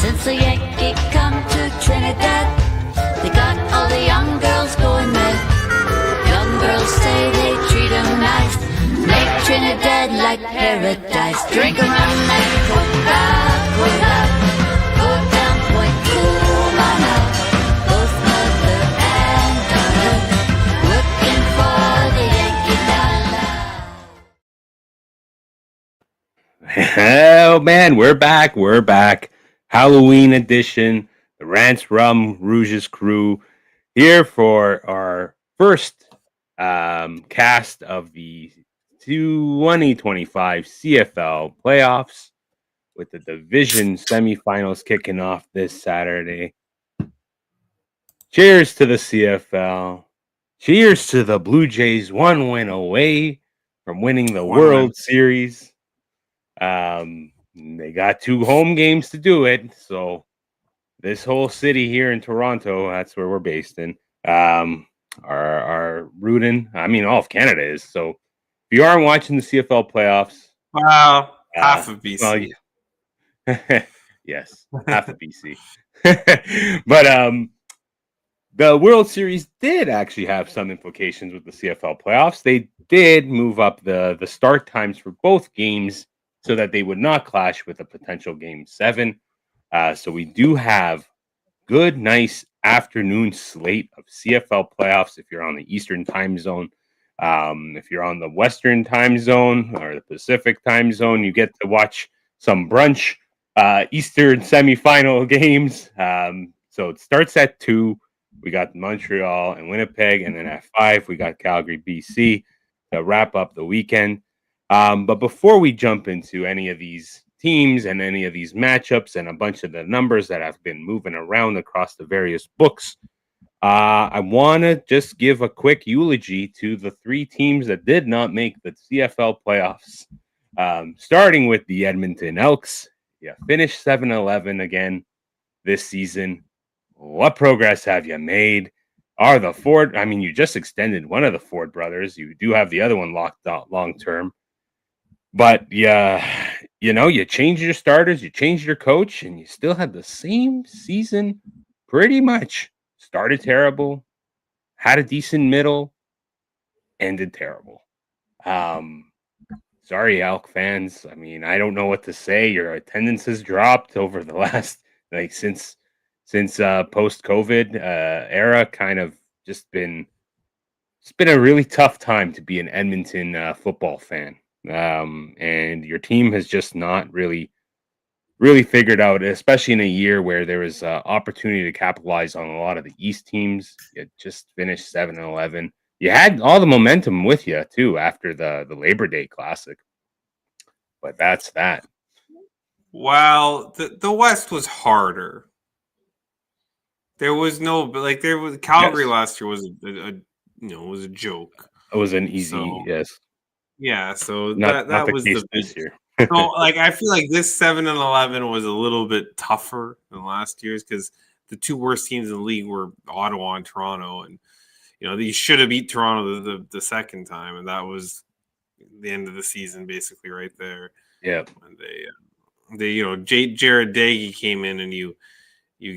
Since the Yankee come to Trinidad, they got all the young girls going mad. Young girls say they treat them nice, make Trinidad like paradise. Drink a rum and Coca-Cola, go down Point Cumana, both mother and daughter, working for the Yankee dollar. Oh man, we're back. Halloween edition, the Rants, Rouges crew here for our first cast of the 2025 CFL playoffs, with the division semifinals kicking off this Saturday. Cheers to the CFL. Cheers to the Blue Jays, one win away from winning the World Series. They got 2 home games to do it, so this whole city here in Toronto, that's where we're based in, are rooting. I mean, all of Canada is. So if you aren't watching the CFL playoffs, wow, half of BC. Well, yes, half of BC. But the World Series did actually have some implications with the CFL playoffs. They did move up the start times for both games so that they would not clash with a potential Game 7. So we do have good, nice afternoon slate of CFL playoffs if you're on the Eastern time zone. If you're on the Western time zone or the Pacific time zone, you get to watch some brunch Eastern semifinal games. So it starts at 2. We got Montreal and Winnipeg, and then at 5, we got Calgary, BC to wrap up the weekend. But before we jump into any of these teams and any of these matchups and a bunch of the numbers that have been moving around across the various books, I want to just give a quick eulogy to the 3 teams that did not make the CFL playoffs. Starting with the Edmonton Elks. Yeah, finished 7-11 again this season. What progress have you made? Are the Ford, I mean, you just extended one of the Ford brothers. You do have the other one locked out long term. But yeah, you changed your starters, you changed your coach, and you still had the same season pretty much. Started terrible, had a decent middle, ended terrible. Sorry, Elk fans. I mean, I don't know what to say. Your attendance has dropped over the last, since post-COVID era, kind of just been, it's been a really tough time to be an Edmonton football fan. And your team has just not really figured out, especially in a year where there was opportunity to capitalize on a lot of the East teams. You just finished 7-11. You had all the momentum with you too after the Labor Day Classic, but that's that. Well, the West was harder. There was no, but there was Calgary last year was was a joke. It was an easy yes. Yeah, so not that the was case the this year. so I feel like this 7-11 was a little bit tougher than last year's because the 2 worst teams in the league were Ottawa and Toronto, and they should have beat Toronto the second time, and that was the end of the season basically right there. Yeah, and they Jared Dagey came in and you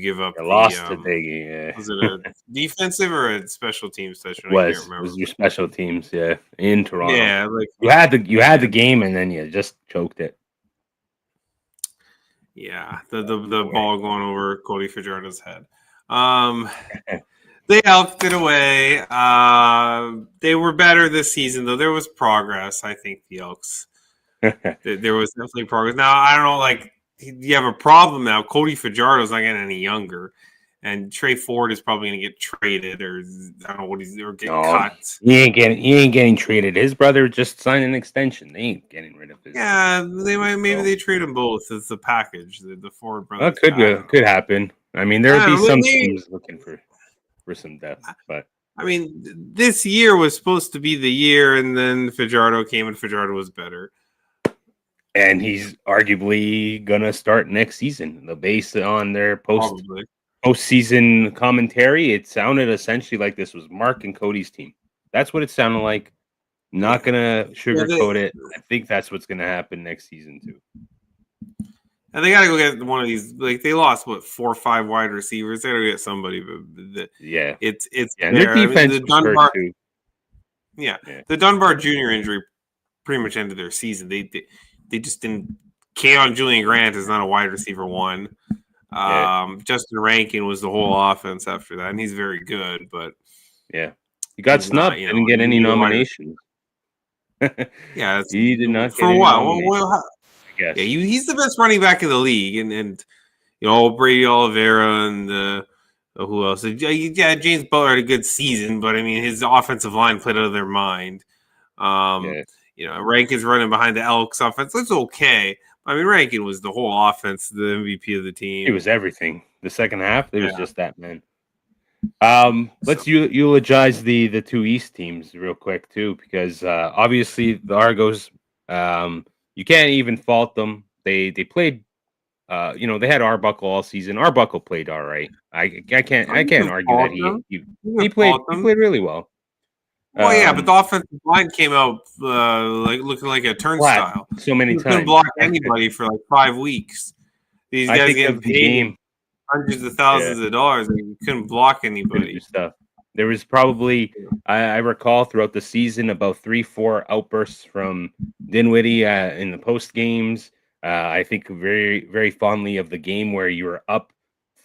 give up. Lost to Pieguy. Yeah. Was it a defensive or a special teams session? I can't remember. It was your special teams, in Toronto. Yeah, you had the game and then you just choked it. Yeah, the ball going over Cody Fajardo's head. They elked it away. They were better this season, though. There was progress. I think the Elks. There was definitely progress. Now I don't know, you have a problem now. Cody Fajardo's not getting any younger, and Trey Ford is probably going to get traded, or I don't know what or get cut. He ain't getting traded. His brother just signed an extension. They ain't getting rid of his. Yeah, they might. Maybe they trade them both as the package. The Ford brothers. Could happen. I mean, there would be some teams looking for some depth, but I mean, this year was supposed to be the year, and then Fajardo came, and Fajardo was better. And he's arguably gonna start next season. Based on their postseason commentary, it sounded essentially like this was Mark and Cody's team. That's what it sounded like. Not gonna sugarcoat it. I think that's what's gonna happen next season too. And they got to go get one of these. Like they lost 4 or 5 wide receivers. They got to get somebody. But Yeah. it's Yeah, and their there. I mean, defense the was hurt Dunbar, too. yeah, Yeah. the Dunbar Jr. injury pretty much ended their season. They just didn't. Keon Julian Grant is not a wide receiver one. Justin Rankin was the whole offense after that, and he's very good, but Yeah. He got he's not. snubbed. Didn't get any nominations. Yeah, He did not get for any a while. nominations, I guess. Yeah, he's the best running back in the league, and Brady Oliveira and who else? Yeah, James Butler had a good season, but I mean his offensive line played out of their mind. Yeah. Rankin's running behind the Elks offense. That's okay. I mean, Rankin was the whole offense, the MVP of the team. He was everything. The second half, it was just that, man. Let's So- eulogize the two East teams real quick too, because obviously the Argos, you can't even fault them. They played, they had Arbuckle all season. Arbuckle played all right. I can't argue that he played really well. Well, yeah, but the offensive line came out like looking like a turnstile. So many You times. couldn't block anybody for like 5 weeks. These guys getting paid hundreds of thousands of dollars, and you couldn't block anybody. Stuff. There was probably, I recall throughout the season, about 3-4 outbursts from Dinwiddie in the post games. I think very, very fondly of the game where you were up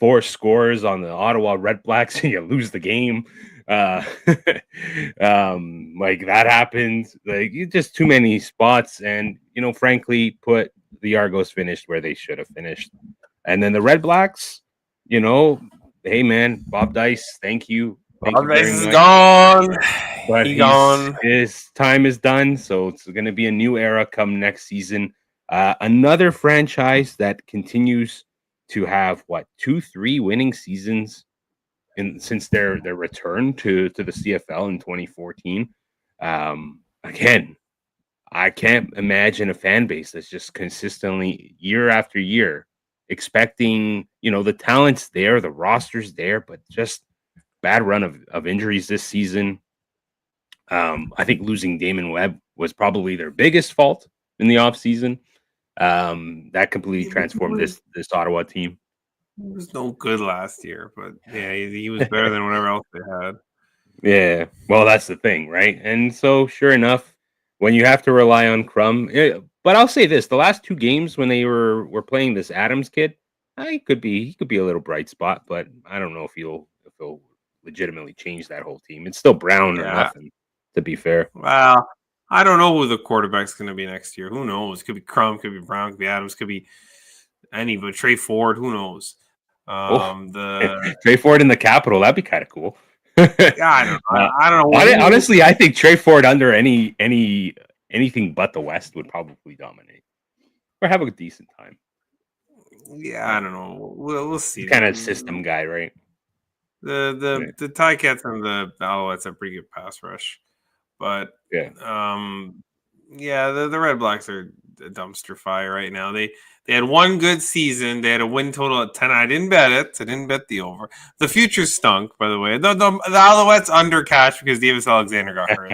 4 scores on the Ottawa Red Blacks and you lose the game. Like that happened. Like just too many spots, and frankly, put the Argos finished where they should have finished. And then the Red Blacks, hey man, Bob Dice, thank you. Bob Dice is gone. But he's gone. His time is done, so it's going to be a new era come next season. Another franchise that continues to have 2-3 winning seasons since their return to the CFL in 2014. Again, I can't imagine a fan base that's just consistently year after year expecting, the talent's there, the roster's there, but just bad run of injuries this season. I think losing Damon Webb was probably their biggest fault in the offseason. That completely transformed this Ottawa team. He was no good last year, but yeah, he was better than whatever else they had. Yeah, well, that's the thing, right? And so, sure enough, when you have to rely on Crum, but I'll say this: the last 2 games when they were playing this Adams kid, he could be a little bright spot, but I don't know if he'll legitimately change that whole team. It's still Brown or nothing, to be fair. Well, I don't know who the quarterback's going to be next year. Who knows? Could be Crum, could be Brown, could be Adams, could be anybody. Trey Ford, who knows? The Trey Ford in the Capitol, that'd be kind of cool. I don't know. Honestly, I think Trey Ford under anything but the West would probably dominate or have a decent time. Yeah, I don't know. We'll see. Kind of system guy, right? The Ticats and the Alouettes have pretty good pass rush, but the Red Blacks are a dumpster fire right now. They had one good season. They had a win total of 10. I didn't bet it. I didn't bet the over. The future stunk, by the way. The Alouettes undercashed because Davis Alexander got hurt.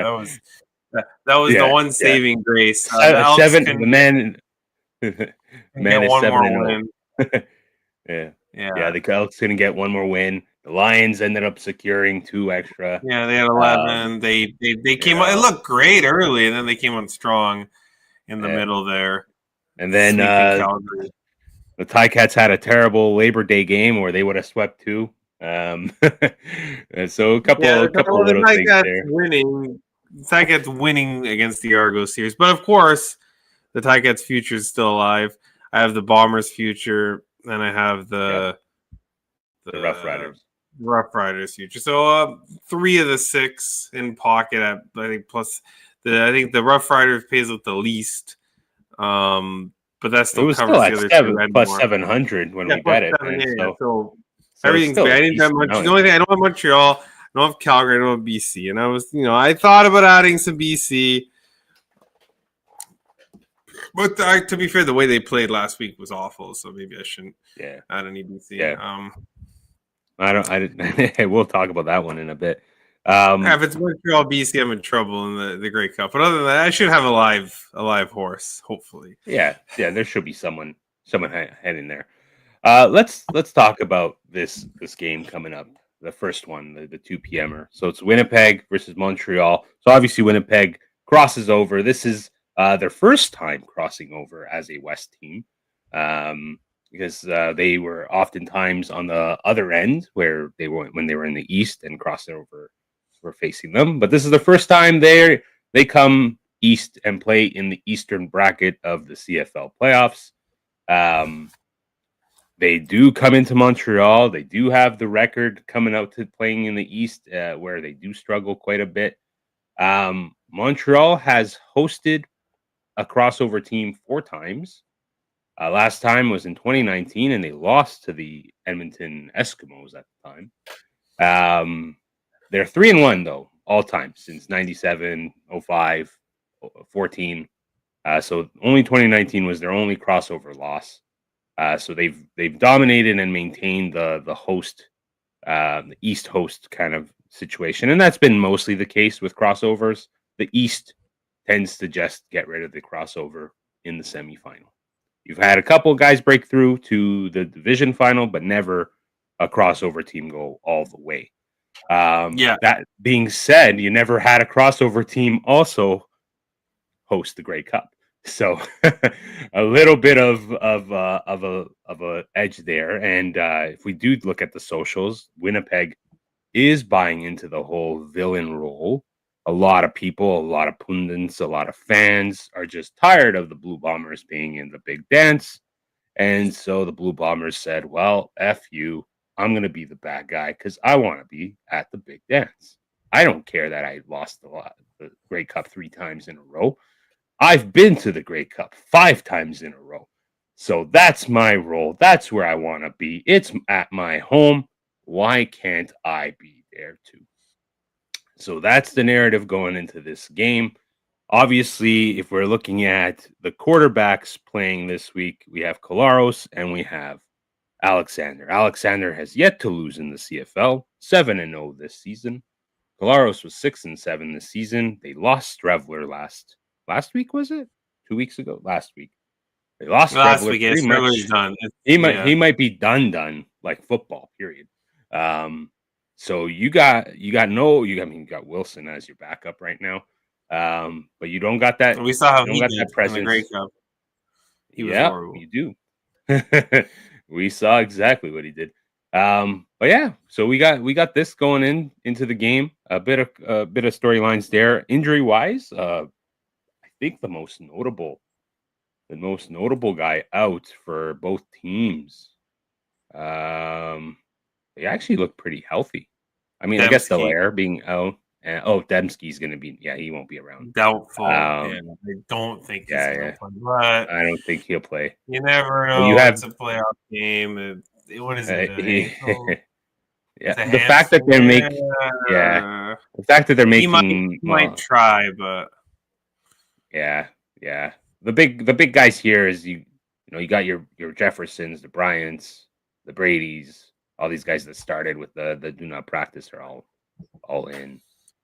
That was the one saving grace. The man is 7-0. Yeah. The Elks couldn't get one more win. The Lions ended up securing 2 extra. Yeah, they had 11. They came out. It looked great early, and then they came on strong in the middle there. And then the Ticats had a terrible Labor Day game where they would have swept 2. And so a couple of little things there. Ticats winning against the Argos series, but of course, the Ticats' future is still alive. I have the Bombers' future, and I have the Rough Riders. Rough Riders future. So 3 of the 6 in pocket. I think plus I think the Rough Riders pays out the least. But that's still covers the other 7 plus 700 when we bet it. So everything's bad. I didn't have much. The only thing I don't have Montreal, I don't have Calgary, I don't have BC, and I was I thought about adding some BC. But to be fair, the way they played last week was awful, so maybe I shouldn't add any BC. Yeah. We'll talk about that one in a bit. If it's Montreal, BC, I'm in trouble in the Grey Cup. But other than that, I should have a live horse, hopefully. Yeah, there should be someone someone head in there. Let's talk about this game coming up. The first one, the 2 p.m.er. So it's Winnipeg versus Montreal. So obviously Winnipeg crosses over. This is their first time crossing over as a West team, because they were oftentimes on the other end where they were when they were in the East and crossing over were facing them. But this is the first time they come East and play in the Eastern bracket of the CFL playoffs. They do come into Montreal. They do have the record coming out to playing in the East, where they do struggle quite a bit. Montreal has hosted a crossover team 4 times. Last time was in 2019, and they lost to the Edmonton Eskimos at the time. They're 3-1 though, all time since 97, 05, 14. So only 2019 was their only crossover loss. So they've dominated and maintained the host, the East host kind of situation, and that's been mostly the case with crossovers. The East tends to just get rid of the crossover in the semifinal. You've had a couple of guys break through to the division final, but never a crossover team go all the way. That being said, you never had a crossover team also host the Grey Cup. So a little bit of a edge there. And if we do look at the socials, Winnipeg is buying into the whole villain role. A lot of people, a lot of pundits, a lot of fans are just tired of the Blue Bombers being in the big dance. And so the Blue Bombers said, well, F you, I'm going to be the bad guy because I want to be at the big dance. I don't care that I lost the Grey Cup 3 times in a row. I've been to the Grey Cup 5 times in a row. So that's my role. That's where I want to be. It's at my home. Why can't I be there too? So that's the narrative going into this game. Obviously, if we're looking at the quarterbacks playing this week, we have Collaros and we have Alexander. Alexander has yet to lose in the CFL, 7-0 this season. Collaros was 6-7 this season. They lost Strevler last week, was it? 2 weeks ago? Last week. They lost last Strevler week. pretty much. Done. He might be done like football. Period. So you got Wilson as your backup right now. But you don't got that. We saw how he got did that presence. in the Grey Cup. He was horrible. You do. We saw exactly what he did. But yeah, so we got this going into the game. A bit of storylines there. Injury wise, I think the most notable guy out for both teams. They actually look pretty healthy. I mean, Dembski. I guess Dallaire being out. Dembski's going to be. Yeah, he won't be around. Doubtful. I don't think he's going to play. But I don't think he'll play. You never know. It's a playoff game. What is it? Yeah, the fact that they're making. Yeah, the fact that they're making. He might try, but. Yeah. The big guys here is you got your Jeffersons, the Bryants, the Bradys, all these guys that started with the do not practice are all in.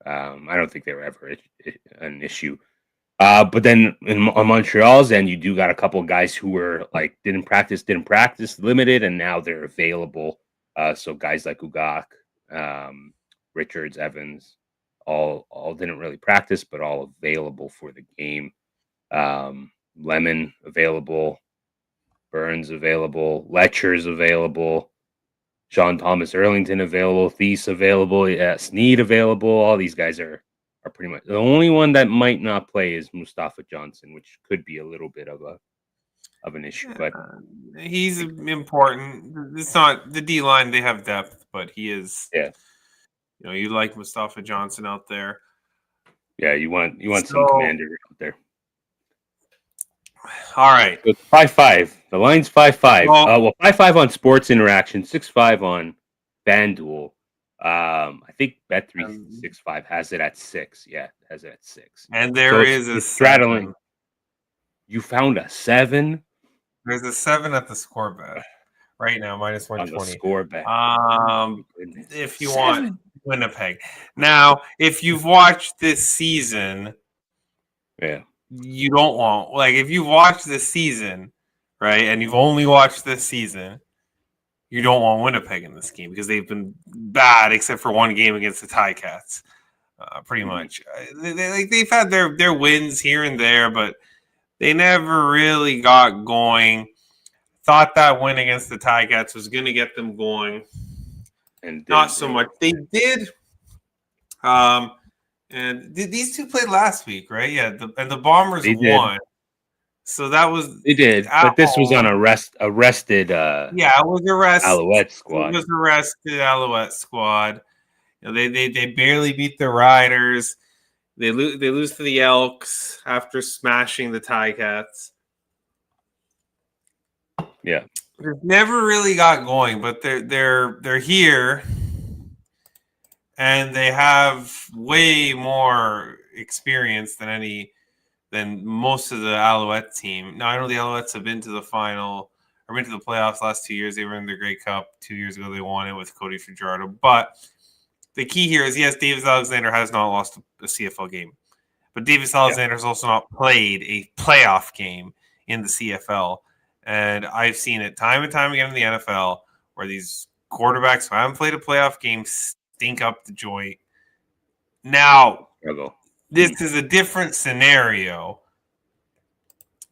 I don't think they were ever an issue. But then on Montreal's end, you do got a couple of guys who were like didn't practice, limited, and now they're available. So guys like Ugak, Richards, Evans, all didn't really practice, but all available for the game. Lemon available, Burns available, Letcher's available, Sean Thomas Erlington available, Thies available, Sneed available. All these guys are pretty much the only one that might not play is Mustafa Johnson, which could be a little bit of an issue. But he's important. It's not the D line; they have depth, but he is. Yeah, you like Mustafa Johnson out there. Yeah, you want some commander out there. All right. So it's 5-5. The line's 5-5. 5-5 on Sports Interaction, 6-5 on FanDuel. I think Bet365 has it at 6. Yeah, it has it at 6. And there is a straddling. 7. You found a 7? There's a 7 at the score bet right now, minus 120. On the score bet. If you want Winnipeg. Now, if you've watched this season, yeah. You don't want if you've watched this season, right, and you've only watched this season, you don't want Winnipeg in this game because they've been bad except for one game against the Ticats, pretty much. They've had their wins here and there, but they never really got going. Thought that win against the Ticats was going to get them going. And not so much. They did. And these two played last week, right? Yeah, the Bombers won. So that was they did, but this was on arrested. Yeah, it was arrested. Alouette squad. It was arrested Alouette squad. You know, they barely beat the Riders. They lose to the Elks after smashing the Ticats. Yeah, They've never really got going, but they're here, and they have way more experience than most of the Alouette team. Now I know the Alouettes have been to the final or been to the playoffs last 2 years. They were in the Grey Cup 2 years ago. They won it with Cody Fajardo. But the key here is, yes, Davis Alexander has not lost a CFL game, but Davis Alexander has also not played a playoff game in the CFL. And I've seen it time and time again in the NFL where these quarterbacks who haven't played a playoff game stink up the joint. Now, this is a different scenario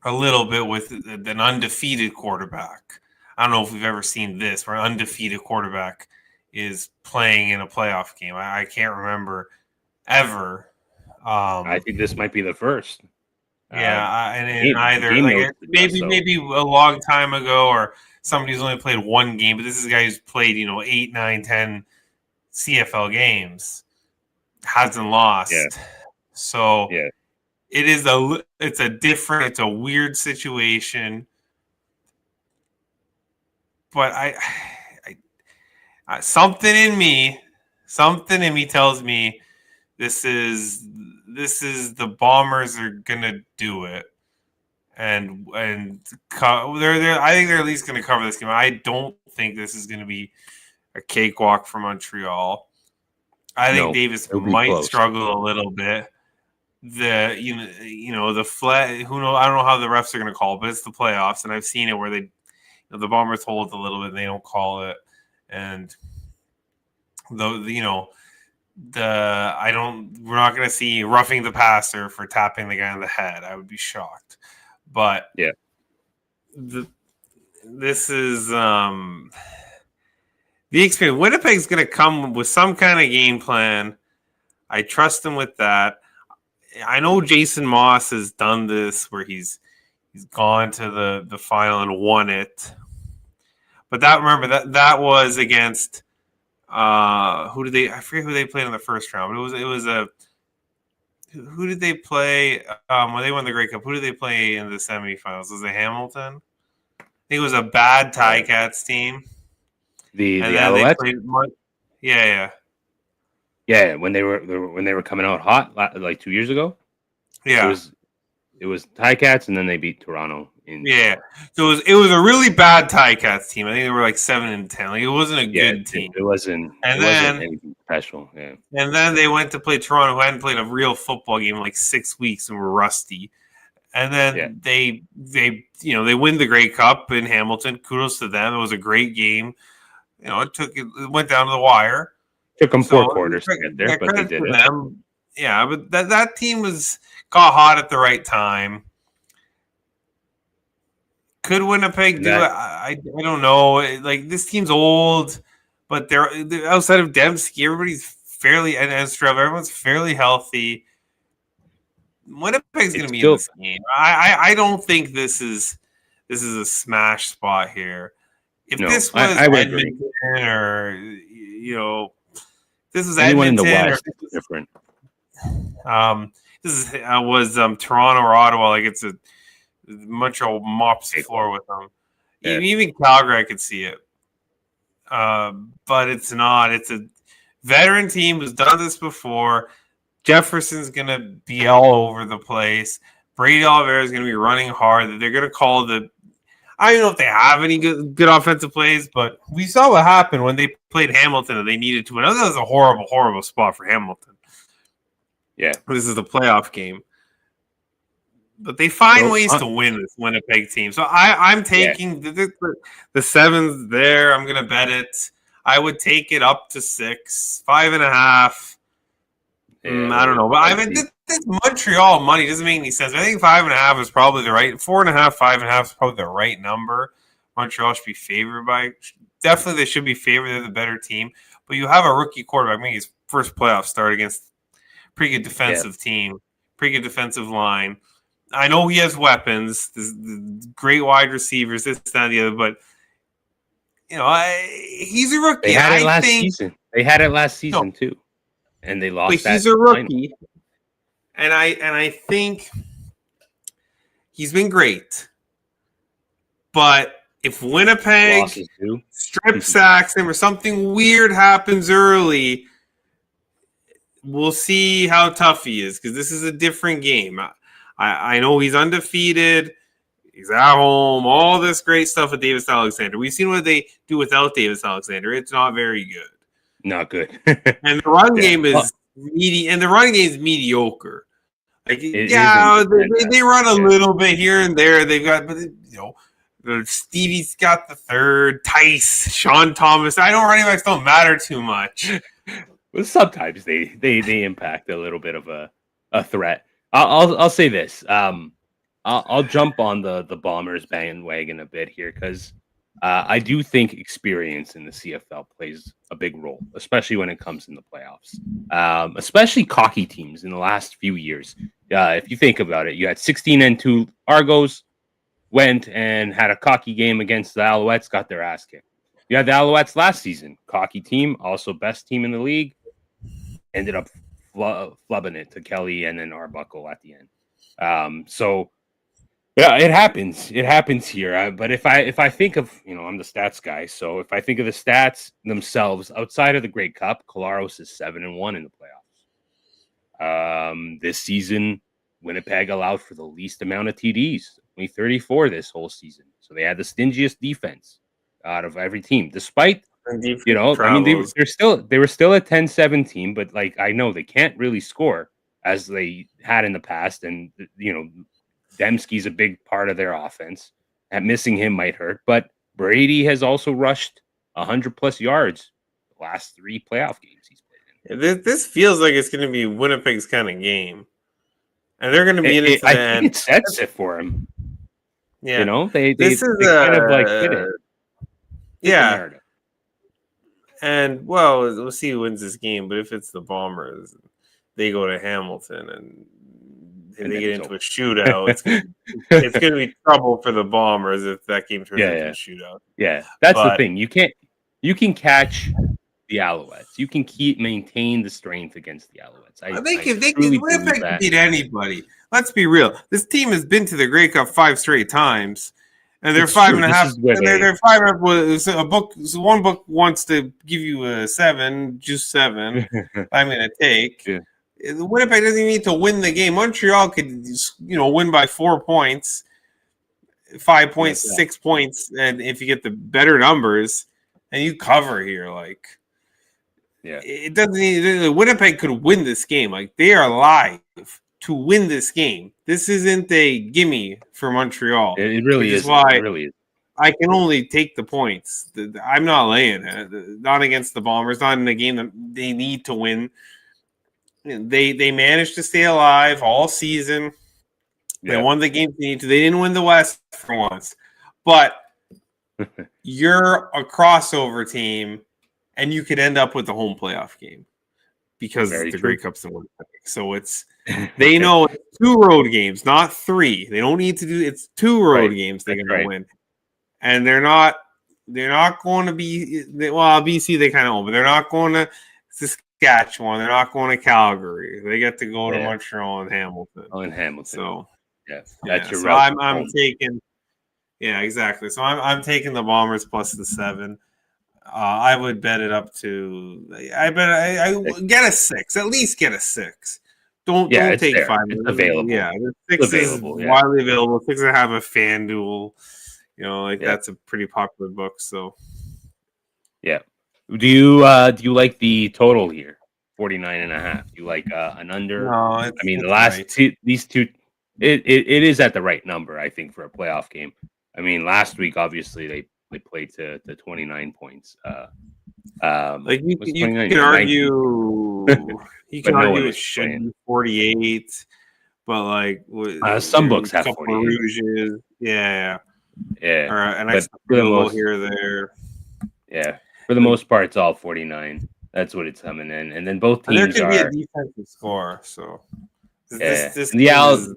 a little bit with an undefeated quarterback. I don't know if we've ever seen this where an undefeated quarterback is playing in a playoff game. I can't remember ever. I think this might be the first. Yeah, and either like maybe a long time ago, or somebody who's only played one game, but this is a guy who's played 8, 9, 10 CFL games, hasn't lost. Yeah. So it's a weird situation, but I something in me tells me this is the Bombers are gonna do it, and I think they're at least gonna cover this game. I don't think this is gonna be a cakewalk for Montreal. I think Davis might struggle a little bit. The who knows? I don't know how the refs are gonna call it, but it's the playoffs, and I've seen it where the Bombers hold it a little bit and they don't call it, and we're not going to see roughing the passer for tapping the guy on the head. I would be shocked. But this is the experience. Winnipeg's going to come with some kind of game plan. I trust them with that. I know Jason Moss has done this where he's gone to the final and won it. But that was against I forget who they played in the first round, but who did they play when they won the Grey Cup? Who did they play in the semifinals? Was it Hamilton? I think it was a bad Ticats team. The Alouettes? Yeah, when they were coming out hot like 2 years ago. Yeah. It was Ticats, and then they beat Toronto. So it was a really bad Ticats team. I think they were like 7-10. Like, it wasn't a good team. It wasn't anything special. Yeah. And then they went to play Toronto, who hadn't played a real football game in like 6 weeks and were rusty. And then they win the Grey Cup in Hamilton. Kudos to them. It was a great game. It went down to the wire. Took them 4 quarters to get there, but they did it. Them. Yeah, but that team got hot at the right time. Could Winnipeg do it? I don't know. Like, this team's old, but they're outside of Dembski, everybody's fairly, and Estrella, everyone's fairly healthy. Winnipeg's going to be in this game. I don't think this is a smash spot here. If this was Edmonton or this was anyone Edmonton in the West, it's different. This was Toronto or Ottawa. Like, it's a Montreal mops the floor with them. Yeah. Even Calgary, I could see it. But it's not. It's a veteran team who's done this before. Jefferson's going to be all over the place. Brady Oliveira is going to be running hard. They're going to call I don't know if they have any good offensive plays, but we saw what happened when they played Hamilton and they needed to win. That was a horrible, horrible spot for Hamilton. Yeah. This is the playoff game. but they find So, ways to win this Winnipeg team. So I'm taking the sevens there. I'm gonna bet it. I would take it up to 6, 5.5. I don't know, but I mean, this Montreal money doesn't make any sense. I think 5.5 is probably the right. 4.5, 5.5 is probably the right number. Montreal should be favored by. Definitely, they should be favored. They're the better team. But you have a rookie quarterback making his first playoff start against a pretty good defensive team, pretty good defensive line. I know he has weapons, the great wide receivers, this, that, and the other, but he's a rookie. They had it last season. They had it last season too, and they lost. But he's a rookie, and I think he's been great. But if Winnipeg strip sacks him or something weird happens early, we'll see how tough he is, because this is a different game. I know he's undefeated. He's at home. All this great stuff with Davis Alexander. We've seen what they do without Davis Alexander. It's not very good. Not good. And the run game is mediocre. Like, they run a little bit here and there. They've got, but Stevie's got the third. Tice, Sean Thomas. I know running backs don't matter too much. Well, sometimes they impact a little bit of a threat. I'll say this. I'll jump on the Bombers bandwagon a bit here, because I do think experience in the CFL plays a big role, especially when it comes in the playoffs. Especially cocky teams in the last few years. If you think about it, you had 16-2 Argos went and had a cocky game against the Alouettes, got their ass kicked. You had the Alouettes last season, cocky team, also best team in the league, ended up flubbing it to Kelly and then Arbuckle at the end. So yeah, it happens. It happens here. But if I think of, I'm the stats guy, so if I think of the stats themselves outside of the Grey Cup, Colaros is 7-1 in the playoffs. This season, Winnipeg allowed for the least amount of TDs, only 34 this whole season. So they had the stingiest defense out of every team, despite they were still a 10-7 but like, I know they can't really score as they had in the past, and Dembski's a big part of their offense, and missing him might hurt. But Brady has also rushed 100+ yards the last 3 playoff games he's played in. This feels like it's going to be Winnipeg's kind of game, and they're going to be in it to the end. I think it sets it for him. Yeah, they kind of like fit it. Yeah. And, well, we'll see who wins this game. But if it's the Bombers, they go to Hamilton and they get into a shootout, it's going to be trouble for the Bombers if that game turns into a shootout. Yeah, that's the thing. You can catch the Alouettes. You can maintain the strength against the Alouettes. Winnipeg can beat anybody. Let's be real. This team has been to the Grey Cup 5 straight times. And they're 5.5. They're 5.5. A book. So one book wants to give you a 7, just 7. I'm going to take. Yeah. Winnipeg doesn't even need to win the game. Montreal could, win by 4 points, 5 points, 6 points, and if you get the better numbers, and you cover here, it doesn't need. Winnipeg could win this game. Like, they are live to win this game. This isn't a gimme for Montreal. It really is. Why it really is. I can only take the points. I'm not laying it. Not against the Bombers. Not in a game that they need to win. They managed to stay alive all season. They won the games they need to. They didn't win the West for once. But you're a crossover team, and you could end up with the home playoff game because the Grey Cup's in Winnipeg. So they know it's 2 road games, not 3. They don't need to do it's 2 road games they're going to win. And they're not going to be BC they kind of own, but they're not going to Saskatchewan. They're not going to Calgary. They get to go to Montreal and Hamilton. Oh, in Hamilton. So that's your so I'm taking. Yeah, exactly. So I'm taking the Bombers plus the 7. I would bet it up to. I get a 6. At least get a 6. Don't take there. 5. It's available. Yeah, the 6 is widely available. 6.5 a FanDuel. That's a pretty popular book. So yeah. Do you like the total here? 49.5. Do you like an under? No, the last these two it is at the right number, I think, for a playoff game. I mean, last week obviously they played to 29 points. Like you, was you 29? can Yeah, 19. argue, you But can no argue one it is should playing. be 48, but like Some there's books a have couple of 48. Rouges, yeah, Yeah, or an but extra for the field goal most, here or there. yeah, for the Like, most part, it's all 49. That's what it's coming in, and then both and there teams could be a are, defensive score. So yeah. this And game is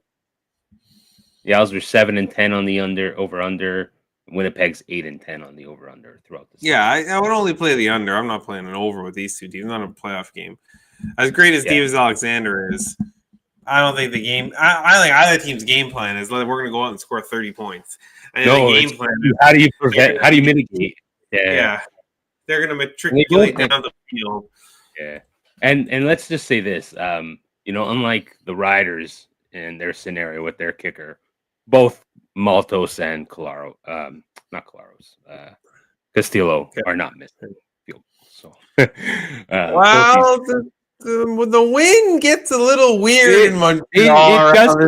the Owls were 7-10 on the over under. Winnipeg's 8-10 on the over under throughout the season. yeah. I would only play the under. I'm not playing an over with these two teams. Not a playoff game. As great as Yeah. Davis Alexander is, I don't think the game. I think either team's game plan is like we're going to go out and score 30 points. And No, the it's game plan how do you prevent? How do you mitigate? yeah, they're going to And they matriculate both- down the field. Yeah, and let's just say this, unlike the Riders in their scenario with their kicker, both Maltos and not Colaros, Castillo are not missing field goals. So, Well, the wind gets a little weird in Montreal.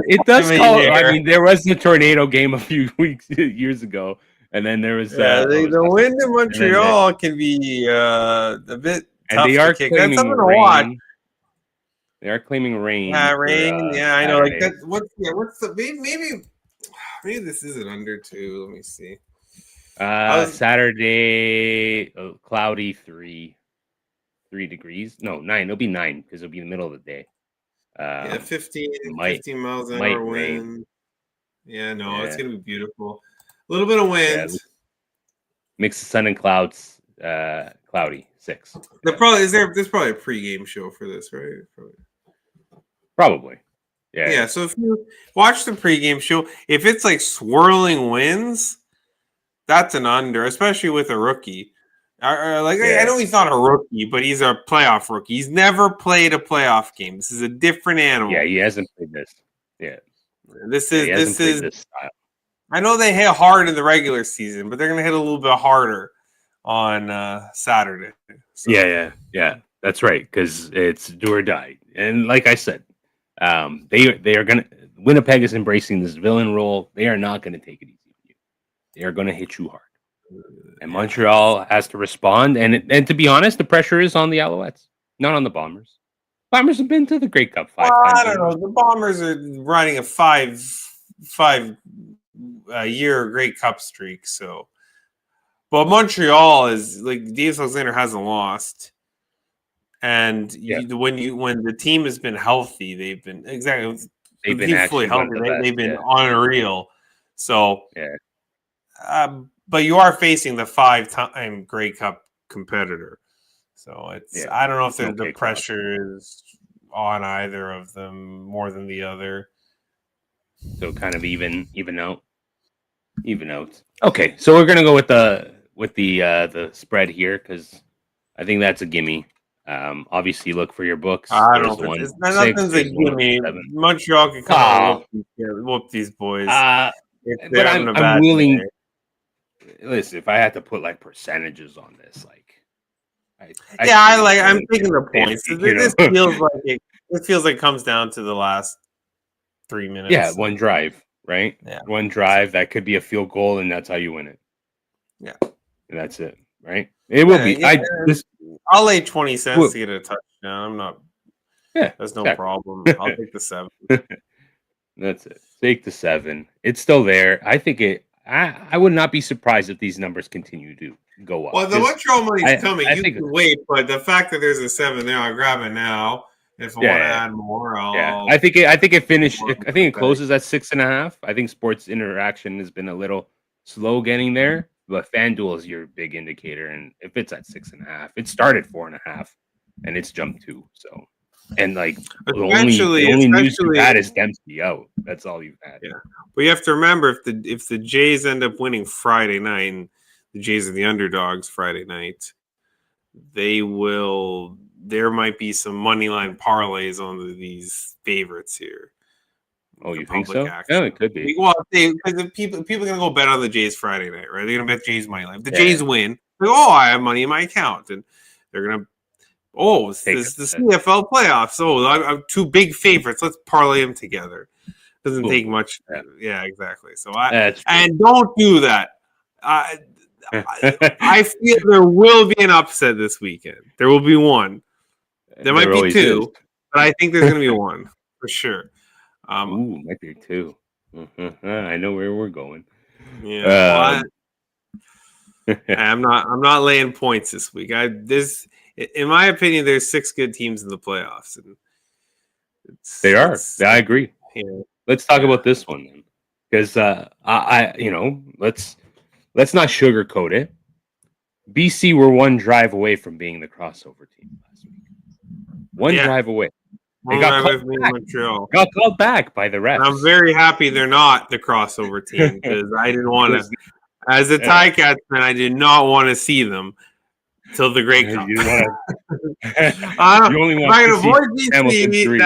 it does time of call. year. I mean, there was the tornado game a few years ago, and then there was the wind in Montreal can be a bit and tough they are to kick. That's claiming something to watch. rain. They are claiming rain. Yeah, for, rain. Yeah, I know. Like Saturday. that. What's the maybe this is an under two. Let me see. Saturday, cloudy 3 degrees. No, 9. It'll be 9 because it'll be in the middle of the day. Yeah, 15 miles an might hour rain. wind. Yeah, no, it's Yeah. gonna be beautiful. A little bit of wind. Yeah, mix of sun and clouds. Cloudy 6. There's probably a pregame show for this, right? Probably. Yeah. Yeah. So if you watch the pregame show, if it's like swirling winds, that's an under, especially with a rookie. I know he's not a rookie, but he's a playoff rookie. He's never played a playoff game. This is a different animal. Yeah, he hasn't played this. Yeah. This He hasn't played is. this style. I know they hit hard in the regular season, but they're going to hit a little bit harder on Saturday. So. Yeah. That's right, because it's do or die. And like I said, they are gonna. Winnipeg is embracing this villain role. They are not going to take it easy with you. They are going to hit you hard. And Montreal has to respond. And to be honest, the pressure is on the Alouettes, not on the Bombers. Bombers have been to the Grey Cup 5 times. I don't know. The Bombers are running a five year Grey Cup streak. So, but Montreal is like Davis Alexander hasn't lost, and when the team has been healthy, they've been fully healthy. They've been unreal. So but you are facing the 5-time Grey Cup competitor, so it's I don't know if the pressure is on either of them more than the other. So kind of even out. Okay, so we're gonna go with the spread here because I think that's a gimme. Obviously, look for your books. I don't know. Nothing's a gimme. Montreal can come whoop these boys. But I'm willing. Listen, if I had to put like percentages on this, I'm taking the points. This feels like it comes down to the last 3 minutes. Yeah, one drive, right? Yeah, one drive that could be a field goal, and that's how you win it. Yeah, and that's it, right? It will be. Yeah. I'll lay 20 cents to get a touchdown. I'm not. Yeah, that's no problem. I'll take the 7. That's it. Take the 7. It's still there. I think it. I would not be surprised if these numbers continue to go up. Well, the Montreal money's coming. You can wait, but the fact that there's a 7 there, I'll grab it now. If I want to add more, I think it finished. I think it closes at 6.5. I think Sports Interaction has been a little slow getting there, but FanDuel is your big indicator. And if it's at 6.5, it started 4.5, and it's jumped 2. So, and like the only news you had is Dempsey out. That's all you've had. Yeah, but you have to remember if the Jays end up winning Friday night, and the Jays are the underdogs Friday night, there might be some money line parlays on these favorites here. Oh, you think so? Yeah, it could be. Well, because people are gonna go bet on the Jays Friday night, right? They're gonna bet Jays money line. If the Jays win, I have money in my account, and they're gonna. It's the CFL playoffs. I have 2 big favorites. Let's parlay them together. Doesn't Boom, take boom. much. Yeah. Yeah, exactly. So That's true. and don't do that. I feel there will be an upset this weekend. There will be one. There might be always two, is. but I think there's going to be one for sure. Ooh, might be two. I know where we're going. Yeah. Well, Um, I'm not laying points this week. In my opinion, there's 6 good teams in the playoffs, and they are. Yeah, I agree. yeah, Let's talk about this one then, because let's not sugarcoat it. BC were one drive away from being the crossover team last week. One drive away. They got called back. Montreal. Got called back by the refs. And I'm very happy they're not the crossover team because I didn't want to. As a Ticats fan, I did not want to see them till the Grey Cup. You didn't want to. You only want to see Hamilton 3.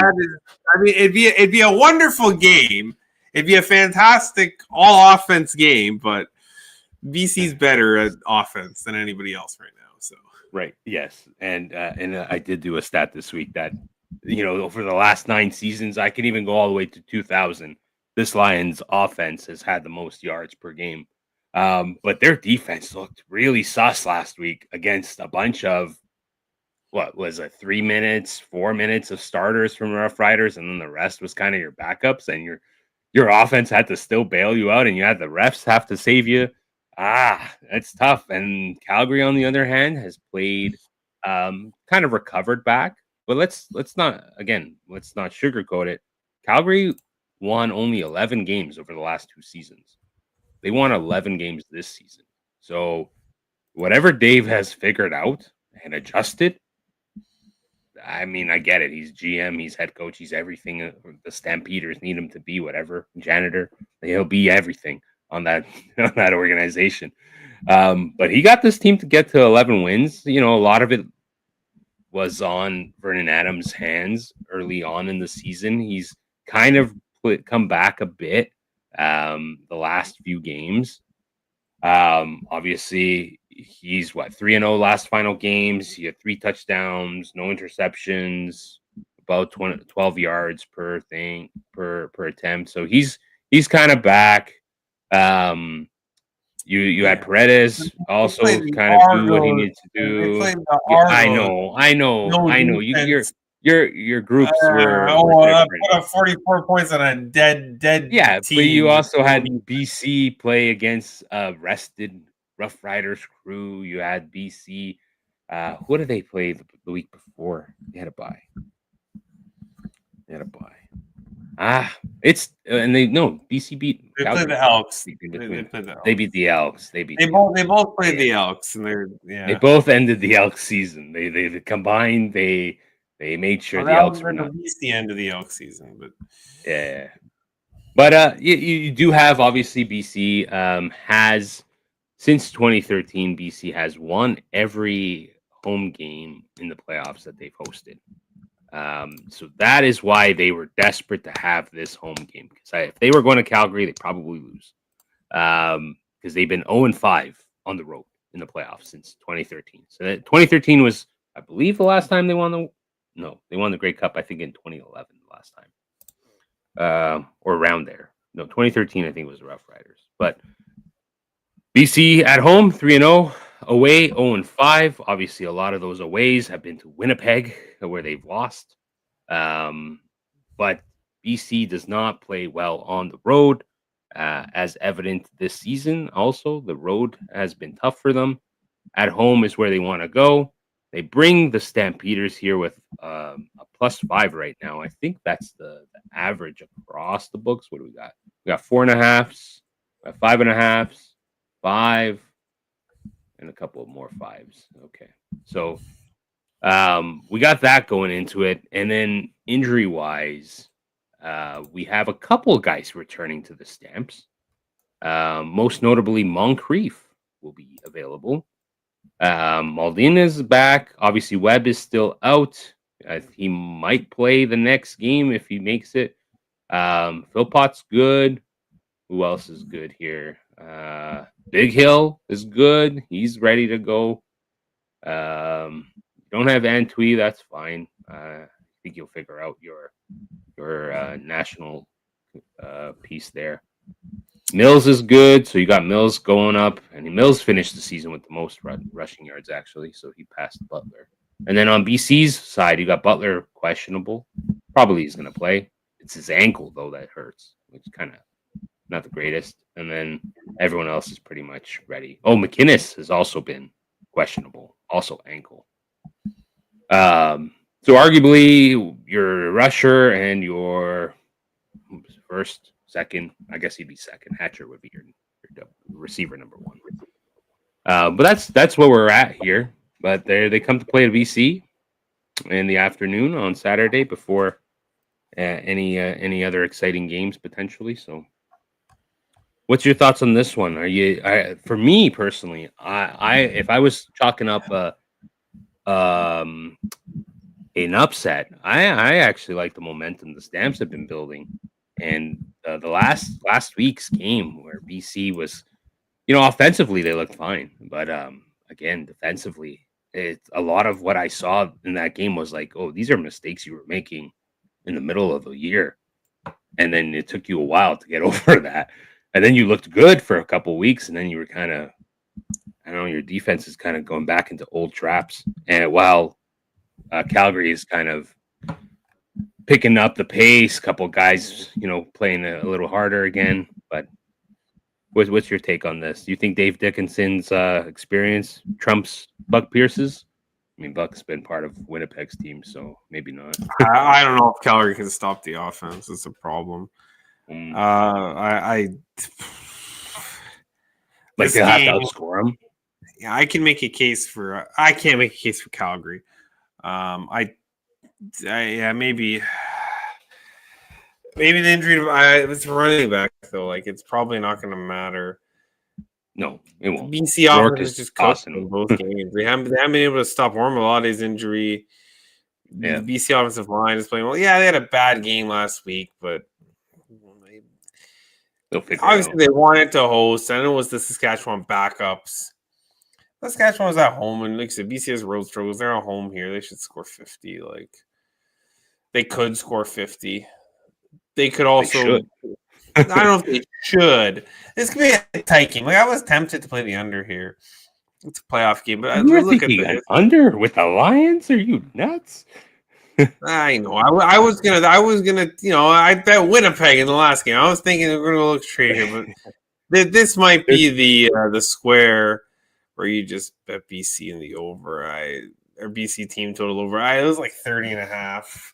It'd be a wonderful game. It'd be a fantastic all offense game, but BC's better at offense than anybody else right now. So right, yes, and I did do a stat this week that over the last 9 seasons, I can even go all the way to 2000. This Lions offense has had the most yards per game. But their defense looked really sus last week against a bunch of, what was it, 3 minutes, 4 minutes of starters from Rough Riders, and then the rest was kind of your backups, and your offense had to still bail you out, and you had the refs have to save you. That's tough. And Calgary, on the other hand, has played kind of recovered back. But let's not sugarcoat it. Calgary won only 11 games over the last 2 seasons. They won 11 games this season. So whatever Dave has figured out and adjusted, I mean, I get it. He's GM, he's head coach, he's everything. The Stampeders need him to be whatever, janitor. He'll be everything on that organization. But he got this team to get to 11 wins. A lot of it was on Vernon Adams' hands early on in the season. He's kind of come back a bit the last few games. Obviously, he's 3-0 last final games. He had 3 touchdowns, no interceptions, about 12 yards per attempt. So he's kind of back. You had Paredes also kind of do what he needs to do. I know. Your groups were put up 44 points on a dead yeah, team. but you also had BC play against rested Rough Riders crew. You had BC. What did they play the week before? They had a bye. BC beat. They played the Elks. They beat the Elks. They both played the Elks, and they both ended the Elks season. They combined. They made sure the Elks were not the end of the Elk season, but yeah. But you do have, obviously, BC has, since 2013, BC has won every home game in the playoffs that they've hosted. So that is why they were desperate to have this home game. Because if they were going to Calgary, they probably lose. Because they've been 0-5 on the road in the playoffs since 2013. So 2013 was, I believe, the last time they won they won the Grey Cup, I think, in 2011, the last time. Or around there. No, 2013, I think, was the Rough Riders. But BC at home, 3-0. Away, 0-5. Obviously, a lot of those aways have been to Winnipeg, where they've lost. But BC does not play well on the road, as evident this season. Also, the road has been tough for them. At home is where they want to go. They bring the Stampeders here with a +5 right now. I think that's the average across the books. What do we got? We got 4.5s, we got 5.5s, 5, and a couple of more 5s. Okay. So we got that going into it. And then injury-wise, we have a couple of guys returning to the Stamps. Most notably, Moncrief will be available. Maldini is back. Obviously, Webb is still out. He might play the next game if he makes it. Philpott's good. Who else is good here? Big Hill is good. He's ready to go. Don't have Antwi. That's fine. I think you'll figure out your national piece there. Mills is good, so you got Mills going up, and Mills finished the season with the most rushing yards actually, so he passed Butler. And then on BC's side, you got Butler questionable. Probably he's going to play. It's his ankle though that hurts, which is kind of not the greatest. And then everyone else is pretty much ready. Oh, McInnes has also been questionable, also ankle. So arguably your rusher and your first, second, I guess he'd be second. Hatcher would be your receiver number one. But that's where we're at here. But they come to play at BC in the afternoon on Saturday before any other exciting games potentially. So, what's your thoughts on this one? For me personally, if I was chalking up an upset, I actually like the momentum the Stamps have been building, and the last week's game where BC was, offensively they looked fine, but again defensively, it's a lot of what I saw in that game was like, oh, these are mistakes you were making in the middle of the year, and then it took you a while to get over that, and then you looked good for a couple weeks, and then you were kind of, I don't know, your defense is kind of going back into old traps, and while Calgary is kind of picking up the pace, couple guys, playing a little harder again. But what's your take on this? Do you think Dave Dickinson's experience trumps Buck Pierce's? I mean, Buck's been part of Winnipeg's team, so maybe not. I don't know if Calgary can stop the offense. It's a problem. Like they'll have to outscore them. Yeah, I can make a case for. I can't make a case for Calgary. Maybe the injury to it's running back though. Like it's probably not going to matter. No, it won't. BC offense is just costing in both games. They haven't been able to stop Ormalade's injury. Yeah. The BC offensive line is playing well. Yeah, they had a bad game last week, but obviously they wanted to host. I know it was the Saskatchewan backups. Saskatchewan was at home, and like I said, BC has road struggles. They're at home here. They should score 50. Like they could score 50. They could also. I don't know if they should. This could be a tight game. Like I was tempted to play the under here. It's a playoff game, but you're look at the under with the Lions. Are you nuts? I know. I was gonna. I bet Winnipeg in the last game. I was thinking we're gonna look straight here, but this might be the square where you just bet BC in the over. Or BC team total over. It was like 30.5,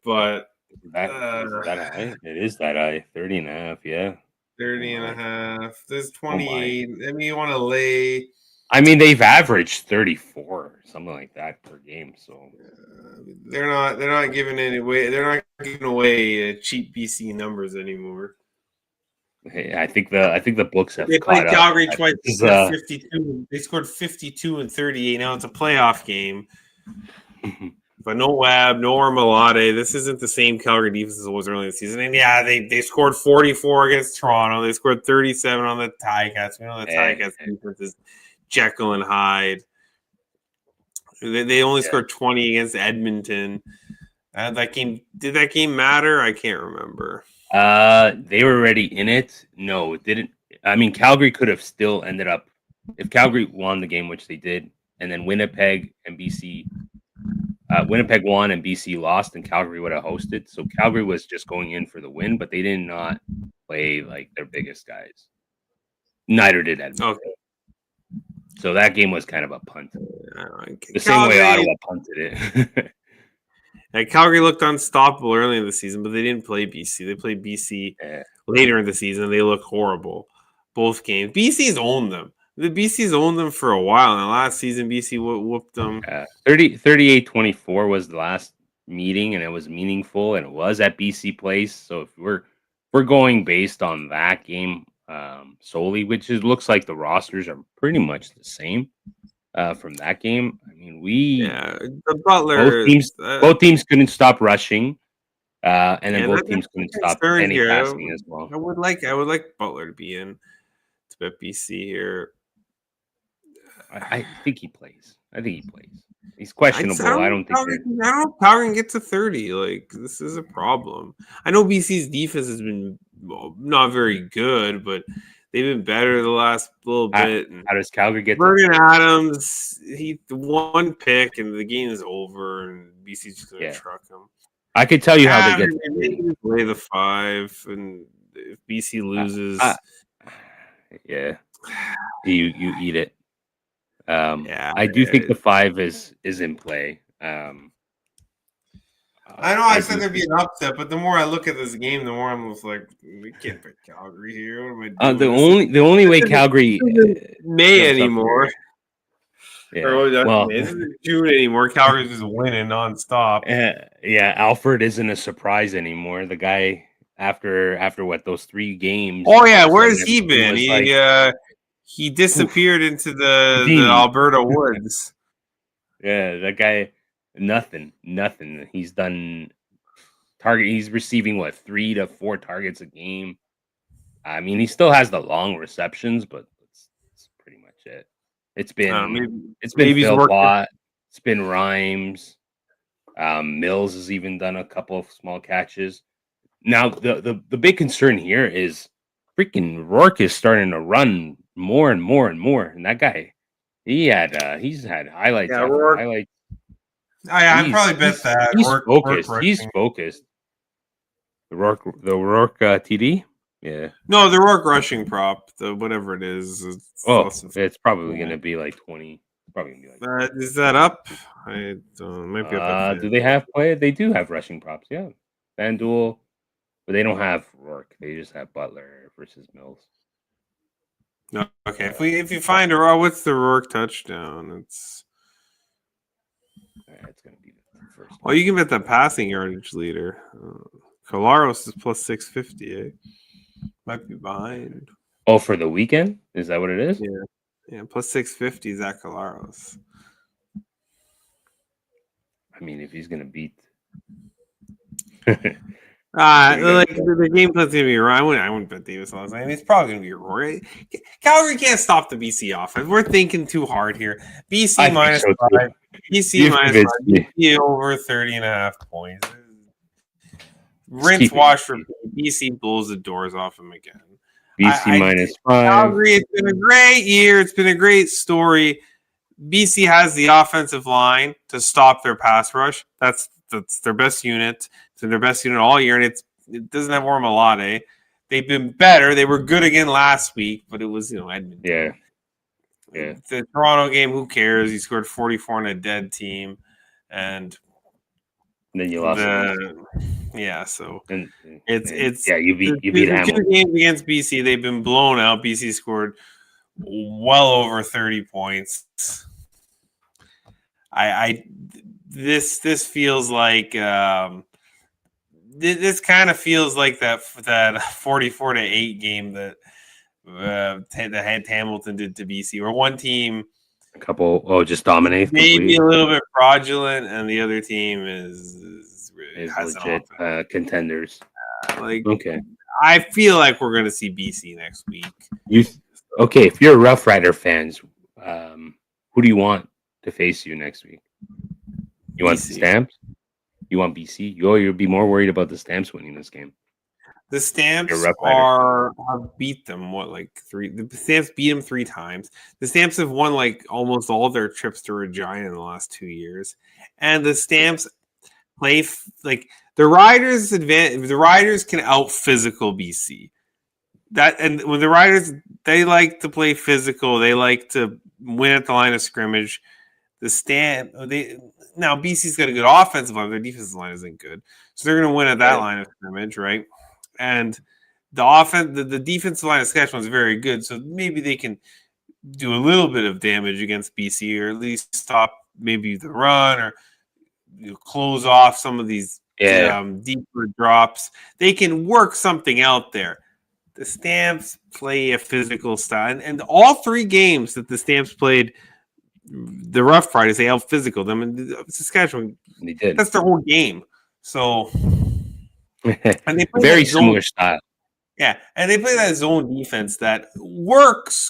but. That high? It is that high. 30.5, yeah. 30.5. There's 28. I mean, you want to lay. I mean, they've averaged 34, something like that per game. So they're not giving away. They're not giving away cheap BC numbers anymore. Hey, I think the books have. They played Calgary twice. 52. They scored 52 and 38. Now it's a playoff game. But no Webb, no Ormalade. This isn't the same Calgary defense as it was early in the season. And yeah, they scored 44 against Toronto. They scored 37 on the Ticats. We know the Ticats defense is Jekyll and Hyde. They only scored 20 against Edmonton. That game, did that game matter? I can't remember. They were already in it. No, it didn't. I mean, Calgary could have still ended up if Calgary won the game, which they did, and then Winnipeg and BC. Winnipeg won and BC lost, and Calgary would have hosted. So Calgary was just going in for the win, but they did not play like their biggest guys. Neither did Edmonton. Okay. So that game was kind of a punt. The same way Ottawa punted it. Calgary looked unstoppable early in the season, but they didn't play BC. They played BC later in the season. They looked horrible. Both games. BC's owned them. The BC's owned them for a while. And last season, BC whooped them. 38-24 was the last meeting, and it was meaningful, and it was at BC Place. So if we're going based on that game solely, which looks like the rosters are pretty much the same from that game. I mean, the Butler both teams couldn't stop rushing, and then both teams couldn't stop any passing as well. I would like Butler to be in to bet BC here. I think he plays. I think he plays. He's I questionable. I don't think I don't know if Calgary can get to 30. Like, this is a problem. I know BC's defense has been not very good, but they've been better the last little bit. And how does Calgary get Bergen Adams, he one pick and the game is over, and BC's just gonna truck him. I could tell you how they get to maybe play the 5, and if BC loses, yeah, you eat it. yeah, I do think the 5 is in play. I know I said there'd be an upset, but the more I look at this game, the more I'm just like, we can't pick Calgary here. What am I doing? The only way Calgary May anymore. Yeah. Or this isn't June anymore. Calgary's just winning nonstop. Yeah, Alfred isn't a surprise anymore. The guy after what, those 3 games. Oh yeah, where has he been? He disappeared into the Alberta woods. Yeah, that guy, nothing. He's done target. He's receiving 3 to 4 targets a game. I mean, he still has the long receptions, but that's pretty much it. It's been Phil Bott, it's been Rhymes. Mills has even done a couple of small catches. Now the big concern here is freaking Rourke is starting to run more and more and more, and that guy, he's had highlights. Yeah, Rourke. Highlights. I'd probably bet that he's Rourke, focused. He's focused. The Rourke TD. Yeah. No, the Rourke rushing prop, whatever it is. It's probably going to be like 20. Probably going to be like. Is that up? I don't. Might be up. Do they have play? They do have rushing props. Yeah, FanDuel, but they don't have Rourke. They just have Butler versus Mills. No. Okay. If you find a what's the Rourke touchdown? It's going to be the first. Well, you can bet the passing yardage leader. Collaros is plus 650. Eh? Might be behind. Oh, for the weekend? Is that what it is? Yeah. Plus 650 Zach Collaros. I mean, if he's gonna beat, like the game plan's gonna be right. I wouldn't bet Davis Lawrence. I mean, it's probably gonna be Rory. Calgary can't stop the BC offense. We're thinking too hard here. BC minus 5. BC minus 5. BC over 30.5 points. Rinse wash for BC blows the doors off him again. BC minus 5. Calgary, it's been a great year. It's been a great story. BC has the offensive line to stop their pass rush. That's their best unit. It's been their best unit all year, and it doesn't have Ormalade. They've been better. They were good again last week, but it was Edmonton. Yeah. The Toronto game, who cares? He scored 44 on a dead team, and then you lost. So you beat Hamilton. 2 games against BC, they've been blown out. BC scored well over 30 points. This feels like this kind of feels like that 44-8 game that Hamilton did to BC, where one team just dominate, maybe a little bit fraudulent, and the other team is legit contenders. Okay, I feel like we're going to see BC next week. If you're Rough Rider fans, who do you want to face you next week? You want the Stamps? You want BC? You'll be more worried about the Stamps winning this game. The Stamps have beat them 3. The Stamps beat them 3 times. The Stamps have won almost all their trips to Regina in the last 2 years, and the Stamps play the Riders. The Riders can out physical BC. And when the Riders, they like to play physical. They like to win at the line of scrimmage. Now BC's got a good offensive line. Their defensive line isn't good, so they're going to win at that line of scrimmage, right? And the defensive line of Saskatchewan is very good, so maybe they can do a little bit of damage against BC, or at least stop maybe the run, or close off some of these deeper drops. They can work something out there. The Stamps play a physical style, and all 3 games that the Stamps played, the Rough Riders, they out physical them, and Saskatchewan, they did. That's their whole game. So, and they play very similar style. Yeah, and they play that zone defense that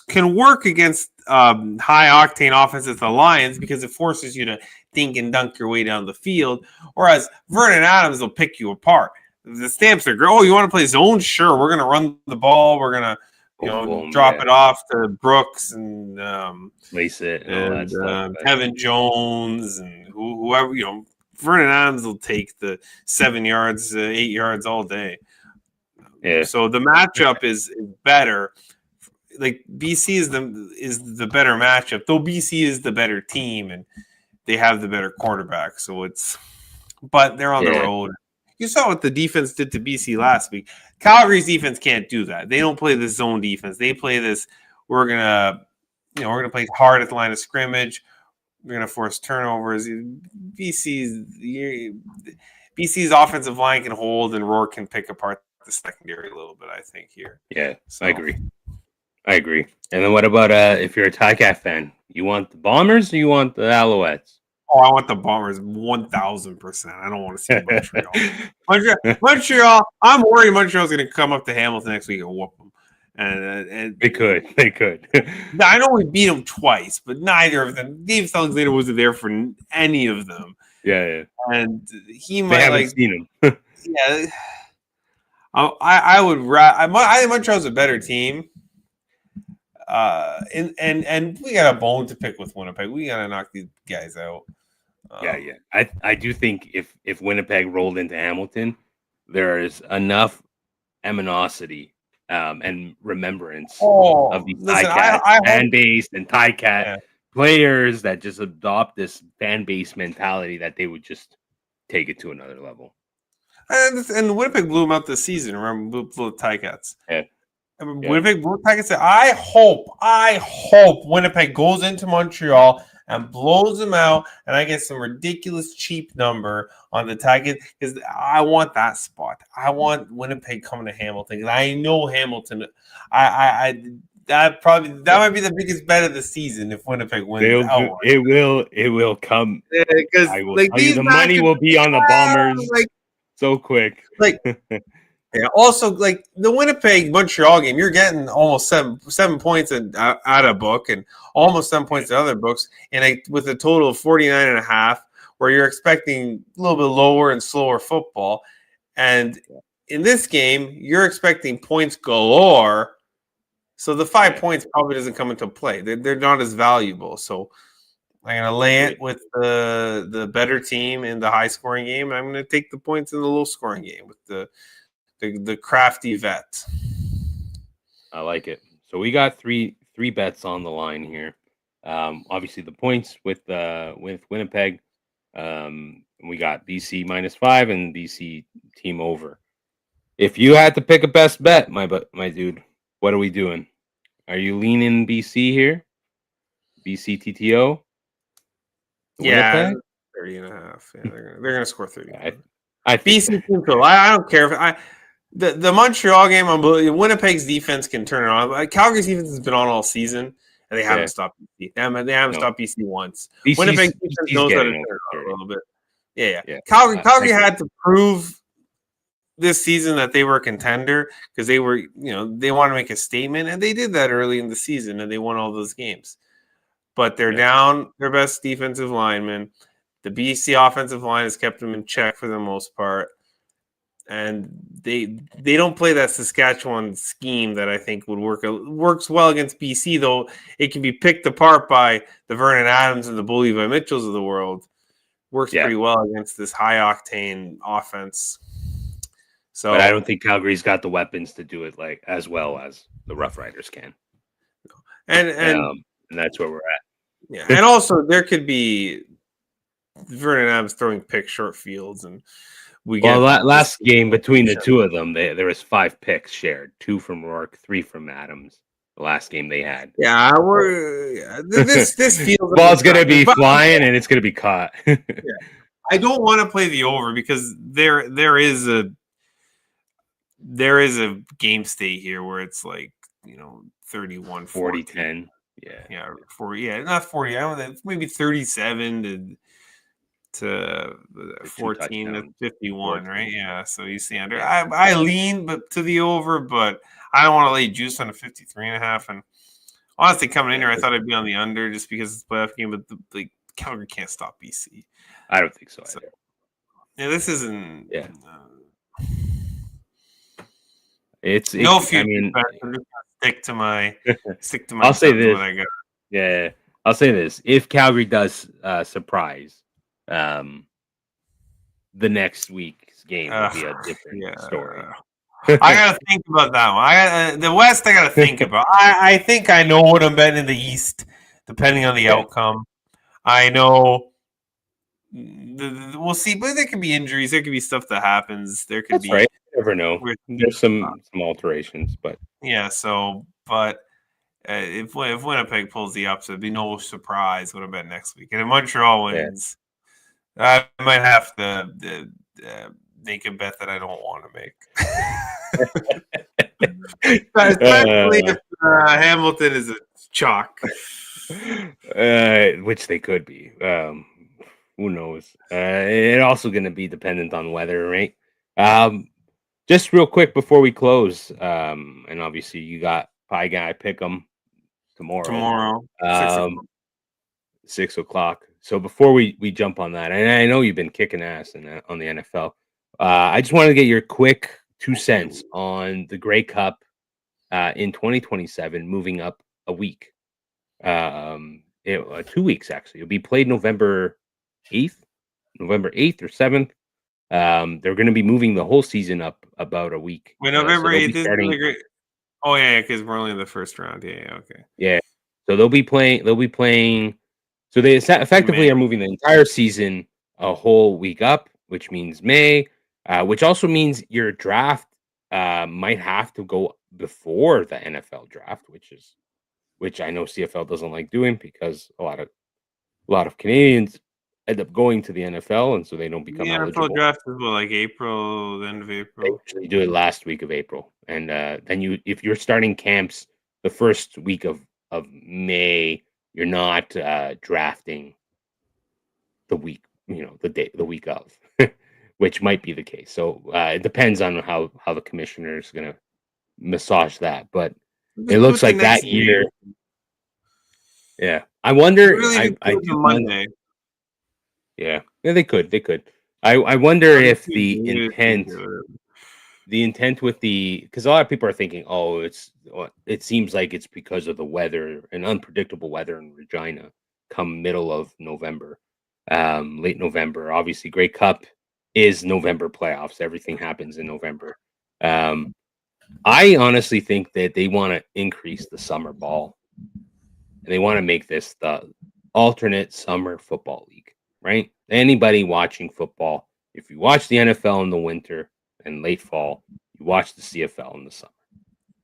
can work against high octane offense at the Lions because it forces you to think and dunk your way down the field. Whereas Vernon Adams will pick you apart. The Stamps are great. Oh, you want to play zone? Sure, we're gonna run the ball. We're gonna Boom, drop it off to Brooks and lace it and all that stuff. Kevin Jones and whoever Vernon Adams will take the 7 yards, 8 yards all day. Yeah. So the matchup is better. Like BC is the better matchup, though BC is the better team and they have the better quarterback. So but they're on the road. You saw what the defense did to BC last week. Calgary's defense can't do that. They don't play this zone defense. They play this. We're gonna play hard at the line of scrimmage. We're gonna force turnovers. BC's offensive line can hold, and Rourke can pick apart the secondary a little bit, I think, here. Yeah, so. I agree. And then what about if you're a Ticat fan? You want the Bombers or you want the Alouettes? Oh, I want the Bombers 1,000%. I don't want to see Montreal. Montreal. I'm worried Montreal's going to come up to Hamilton next week and whoop them. And they could. I know we beat them twice, but neither of them. Dave Alexander wasn't there for any of them. Yeah. And he might haven't seen him. Yeah. I think Montreal's a better team. And we got a bone to pick with Winnipeg. We got to knock these guys out. Yeah. I do think if Winnipeg rolled into Hamilton, there is enough aminosity and remembrance of these Ticat fan base and Ticat players that just adopt this fan base mentality that they would just take it to another level. And Winnipeg blew them out this season. Remember, blew the Ticats. Yeah. Winnipeg blew the Ticats. I hope Winnipeg goes into Montreal and blows them out, and I get some ridiculous cheap number on the Ticats because I want that spot. I want Winnipeg coming to Hamilton. I know Hamilton. That might be the biggest bet of the season if Winnipeg wins. It will come. Because the money will be on the Bombers. So quick. Also, the Winnipeg Montreal game, you're getting almost seven points out of book and almost 7 points in other books, and with a total of 49.5, where you're expecting a little bit lower and slower football. And in this game, you're expecting points galore. So the 5 points probably doesn't come into play. They're not as valuable. So I'm going to lay it with the better team in the high-scoring game, and I'm going to take the points in the low-scoring game with the crafty vet. I like it. So we got three bets on the line here. Obviously, the points with Winnipeg. We got BC -5 and BC team over. If you had to pick a best bet, my dude, what are we doing? Are you leaning BC here? BC TTO? Yeah, 30.5. Yeah, they're gonna score 30. I BC team total. I don't care if the Montreal game. Winnipeg's defense can turn it on. Calgary's defense has been on all season, and they haven't stopped BC. They haven't stopped BC once. Winnipeg defense knows how to turn it on a little bit. Yeah. Calgary had to prove this season that they were a contender because they were, they want to make a statement, and they did that early in the season, and they won all those games. But they're down their best defensive lineman. The BC offensive line has kept them in check for the most part, and they don't play that Saskatchewan scheme that I think would works well against BC, though it can be picked apart by the Vernon Adams and the Bully Levi Mitchells of the world. Works pretty well against this high octane offense. So, but I don't think Calgary's got the weapons to do it as well as the Rough Riders can. And that's where we're at. Yeah, and also there could be Vernon Adams throwing pick short fields, and last game between the two of them, there was 5 picks shared, 2 from Rourke, 3 from Adams. The last game they had. Yeah, this feels. Ball's gonna be flying and it's gonna be caught. I don't want to play the over because there is a game state here where it's 31 40-10. Yeah, 40. Yeah, not 40. I don't know, maybe 37 to to 14. That's 51, 14. right? Yeah. So you see under. I lean but to the over, but I don't want to lay juice on a 53.5. And honestly, coming in here, I thought I'd be on the under just because it's a playoff game, but the Calgary can't stop BC. I don't think so either. Yeah, this isn't. Yeah. No future. I mean, I'm just gonna stick to my. I'll say this. What I got. Yeah, I'll say this: if Calgary does surprise, the next week's game will be a different story. I gotta think about that one. The West. I gotta think about. I think I know what I'm betting in the East, depending on the outcome. I know. We'll see, but there could be injuries. There could be stuff that happens. There could be. Right. You never know. There's some alterations, but yeah. So, but if Winnipeg pulls the upset, it'd be no surprise what I bet next week. And if Montreal wins, I might have to make a bet that I don't want to make. Especially if Hamilton is a chalk, which they could be. Who knows? It's also going to be dependent on weather, right? Just real quick before we close, and obviously you got Pieguy pick 'em tomorrow. 6 o'clock. So before we jump on that, and I know you've been kicking ass on the NFL, I just wanted to get your quick 2 cents on the Grey Cup in 2027 moving up a week. 2 weeks actually. It'll be played November 8th or 7th. They're going to be moving the whole season up about a week. Wait, November 8th is really great. Oh yeah, because we're only in the first round. Yeah, okay. Yeah, so they'll be playing. So they effectively are moving the entire season a whole week up, which means May, which also means your draft might have to go before the NFL draft, which I know CFL doesn't like doing because a lot of Canadians end up going to the NFL, and so they don't become eligible. NFL draft is like April, the end of April. They do it last week of April, and then if you're starting camps the first week of May, you're not drafting the week, the week of, which might be the case. So it depends on how the commissioner is going to massage that, but it looks like that year. Yeah, I wonder. Really I do Monday. Yeah, they could. I wonder if the intent with because a lot of people are thinking, it seems like it's because of the weather and unpredictable weather in Regina come middle of November, late November. Obviously, Grey Cup is November playoffs. Everything happens in November. I honestly think that they want to increase the summer ball, and they want to make this the alternate summer football league. Right? Anybody watching football, if you watch the NFL in the winter and late fall, you watch the CFL in the summer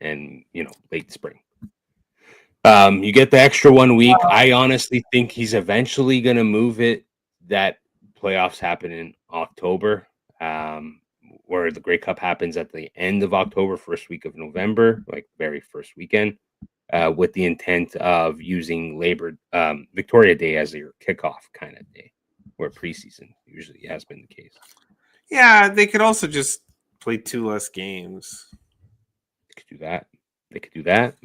and late spring. You get the extra 1 week. I honestly think he's eventually going to move it. That playoffs happen in October, where the Grey Cup happens at the end of October, first week of November, like very first weekend. With the intent of using Victoria Day as your kickoff kind of day, where preseason usually has been the case. Yeah, they could also just play 2 less games. They could do that.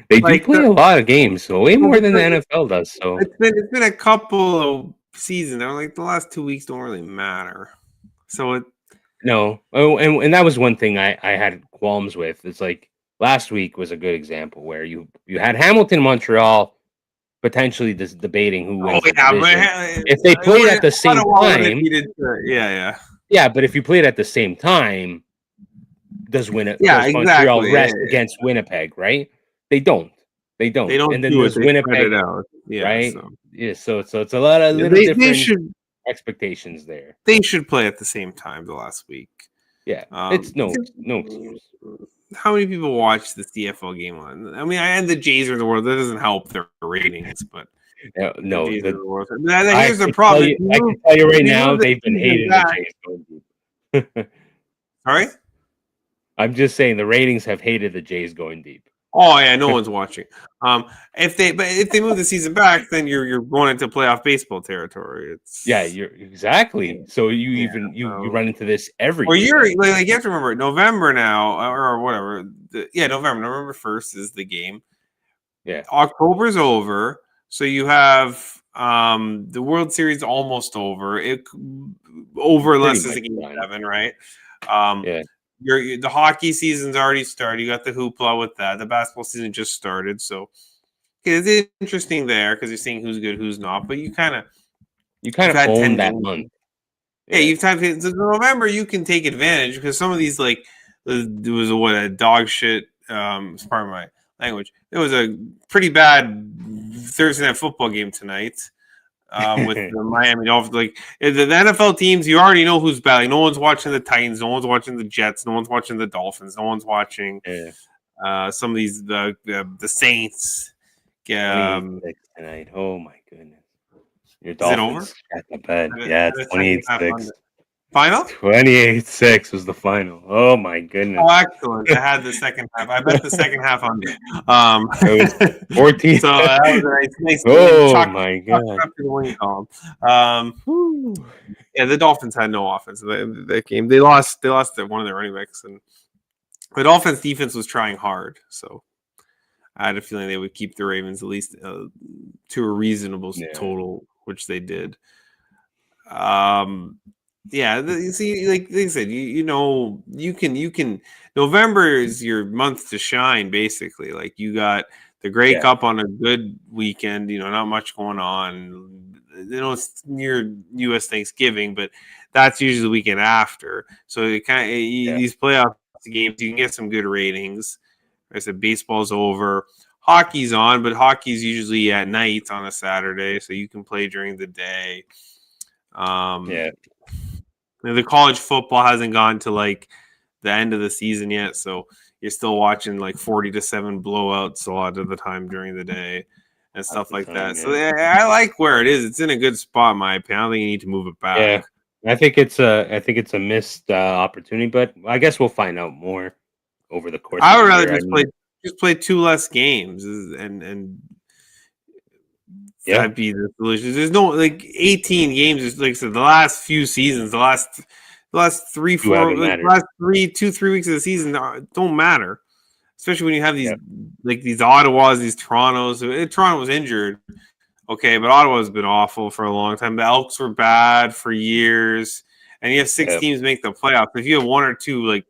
They do play a lot of games, so way more than the NFL does. So it's been a couple of seasons. They're like the last 2 weeks don't really matter. So no. Oh, and that was one thing I had qualms with. It's like last week was a good example where you had Hamilton, Montreal, potentially debating who wins. If they played at the same time, yeah. But if you played at the same time, does Montreal rest against Winnipeg? Right? They don't. And then there's Winnipeg, right? So. Yeah. So it's a lot of different expectations there. They should play at the same time the last week. Yeah, it's no excuse. How many people watch the CFL game on? I mean, and the Jays are in the world. That doesn't help their ratings, but no. Here's the problem. I can tell you right now, they've been hating the Jays going deep. Sorry? I'm just saying the ratings have hated the Jays going deep. Oh yeah, no one's watching. If they move the season back, then you're going into playoff baseball territory. It's you're exactly. So you run into this every Well, year. you're like you have to remember November now or whatever. November 1st is the game. Yeah, October's over, so you have the World Series almost over. Over pretty unless it's much a game done. 7, right? Um, Yeah, the hockey season's already started. You got the hoopla with that. The basketball season just started, so it's interesting there because you're seeing who's good, who's not. But you you've had own 10 that games. month. Yeah, you've had so November. You can take advantage because some of these there was a dog shit. Pardon my language. It was a pretty bad Thursday night football game tonight. With the Miami Dolphins. Like the NFL teams, you already know who's bad. Like, no one's watching the Titans, no one's watching the Jets, no one's watching the Dolphins, no one's watching some of these the Saints. 28-6 tonight. Oh my goodness. Your Is it over? Dolphins at the bed. Yeah, it's 28-6. Final? 28-6 was the final. Oh my goodness. Oh, excellent. I had the second half. I bet the second half under. It was 14. So that was a nice Oh my god. Yeah, the Dolphins had no offense in that game. They lost one of their running backs, and the Dolphins defense was trying hard. So I had a feeling they would keep the Ravens at least to a reasonable total, which they did. You see, like they said, you can. November is your month to shine, basically. Like you got the Grey Cup on a good weekend. Not much going on. It's near U.S. Thanksgiving, but that's usually the weekend after. So it these playoff games, you can get some good ratings. Like I said, baseball's over. Hockey's on, but hockey's usually at night on a Saturday, so you can play during the day. The college football hasn't gone to like the end of the season yet, so you're still watching like 40-7 blowouts a lot of the time during the day and stuff like that. So I like where it is. It's in a good spot, in my opinion. I don't think you need to move it back. Yeah, I think it's a missed opportunity, but I guess we'll find out more over the course. I would rather just play 2 less games and that'd be the solution. There's no 18 games. Is like I said, the last few seasons, the last 3 weeks of the season don't matter, especially when you have these these Ottawas, these Torontos. Toronto was injured, okay, but Ottawa's been awful for a long time. The Elks were bad for years, and you have 6 teams make the playoffs. If you have 1 or 2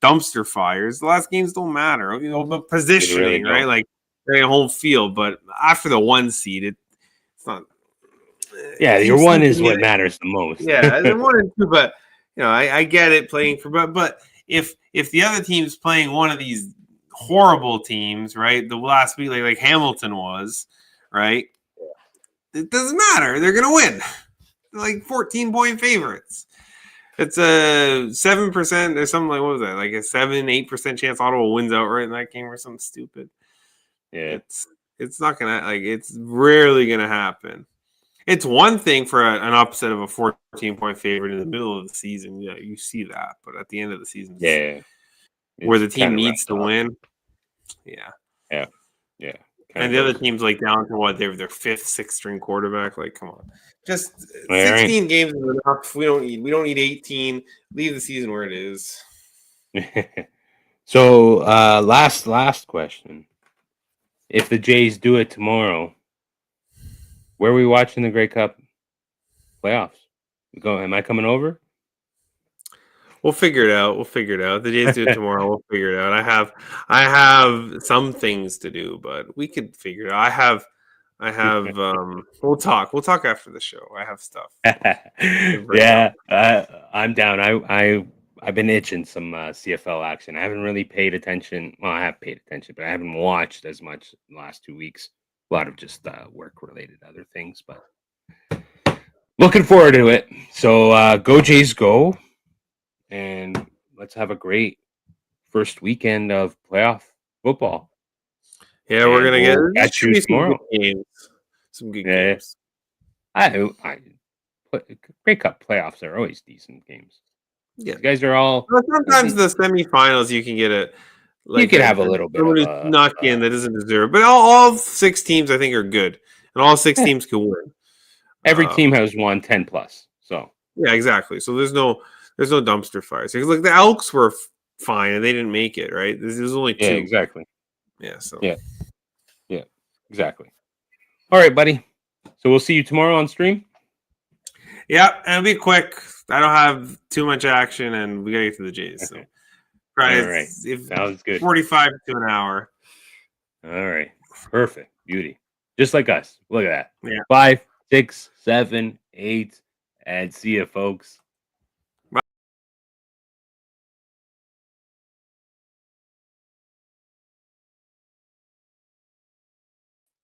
dumpster fires, the last games don't matter. But positioning, right? Like home field, but after the 1 seed, it's not. Yeah, your 1 is what matters the most. Yeah, the 1 and 2, but I get it playing for, but if the other team's playing one of these horrible teams, right? The last week, like Hamilton was, right? It doesn't matter. They're gonna win. They're like 14-point favorites. It's a 7% or something like, what was that? Like a 7-8% chance Ottawa wins outright in that game or something stupid. Yeah, it's not gonna it's rarely gonna happen. It's one thing for an upset of a 14-point favorite in the middle of the season. Yeah, you see that, but at the end of the season, where the team needs to win, yeah. And the other team's down to what, they're their 5th, 6th string quarterback. Like, come on, just 16 games is enough. We don't need 18. Leave the season where it is. So, last question: if the Jays do it tomorrow, where are we watching the Grey Cup playoffs? Am I coming over? We'll figure it out. The Jays do it tomorrow. We'll figure it out. I have some things to do, but we could figure it out. I have. We'll talk after the show. I have stuff. Yeah, I'm down. I've been itching some CFL action. I haven't really paid attention. Well, I have paid attention, but I haven't watched as much the last 2 weeks. A lot of just work-related other things, but looking forward to it. So go Jays, go. And let's have a great first weekend of playoff football. Yeah, we're gonna get tomorrow. Some good games. Grey Cup playoffs are always decent games. Yeah, you guys are all. Sometimes the semifinals you can get You could have a little bit someone of who's not in that doesn't deserve it. But all 6 teams, I think, are good, and all 6 teams can win. Every team has won 10 plus. So yeah, exactly. So there's no dumpster fires. Because like the Elks were fine and they didn't make it, right? There's only 2. yeah, exactly. Yeah. So Yeah, exactly. All right, buddy. So we'll see you tomorrow on stream. yeah, and it'll be quick. I don't have too much action, and we gotta get to the Jays. So All right, sounds good. 45 to an hour. All right, perfect, beauty, just like us. Look at that. Yeah. 5, 6, 7, 8, and see you, folks.